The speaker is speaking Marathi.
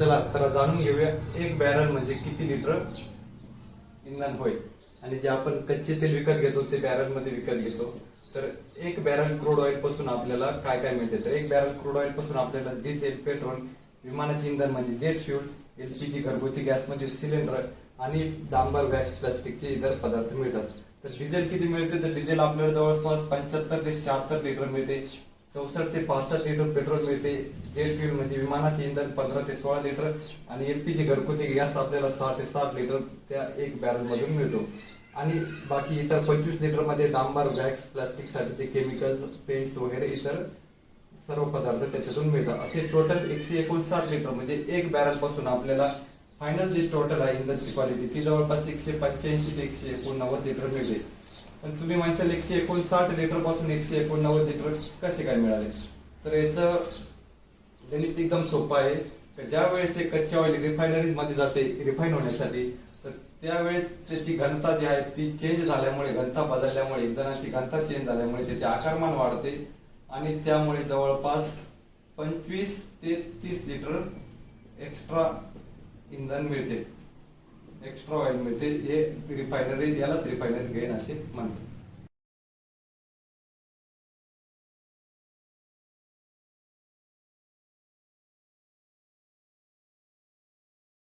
चला तर जाणून घेऊया एक बॅरल म्हणजे किती लिटर इंधन होईल। आणि जे आपण कच्चे तेल विकत घेतो ते बॅरल मध्ये विकत घेतो। तर एक बॅरल क्रूड ऑइल पासून आपल्याला काय काय मिळते, तर एक बॅरल क्रूड ऑइल पासून आपल्याला डिझेल, पेट्रोल, विमानाचे इंधन म्हणजे जेट फ्यूल, एलपीजी घरगुती गॅस मध्ये सिलेंडर आणि डांबर, वॅक्स, प्लास्टिकचे इतर पदार्थ मिळतात। तर डिझेल किती मिळते, तर डिझेल आपल्याला जवळपास 75 ते 76 लिटर मिळते। 64 ते 65 लिटर पेट्रोल मिळते। जेट फ्यूल म्हणजे विमानाचे इंधन 15 ते 16 लिटर आणि एलपीजी घरगुती गॅस आपल्याला 6 ते 7 लिटर त्या एक बॅरल मधून मिळतो। आणि बाकी इतर 25 लिटर मध्ये डांबर, वॅक्स, प्लास्टिक साठीचे केमिकल्स, पेंट्स वगैरे इतर सर्व पदार्थ त्याच्यातून मिळतात। असे टोटल 159 लिटर म्हणजे एक बॅरल पासून आपल्याला फायनल जे टोटल आहे इंधनची क्वालिटी ती जवळपास 185 ते 189 लिटर मिळते। पण तुम्ही म्हणशाल 159 लिटर पासून 189 लिटर कसे काय मिळाले, तर याचं गणित एकदम सोपं आहे। ज्या वेळेस ते कच्चे ऑइल रिफायनरीज मध्ये जाते रिफाईन होण्यासाठी, तर त्यावेळेस त्याची घनता जी आहे ती चेंज झाल्यामुळे, घनता बदलल्यामुळे, इंधनाची घनता चेंज झाल्यामुळे त्याचे आकारमान वाढते आणि त्यामुळे जवळपास 25 ते 30 लिटर एक्स्ट्रा इंधन मिळते, एक्स्ट्रा ऑइल मिळते। हे रिफायनरी, यालाच रिफायनरी गेन असे म्हणतात।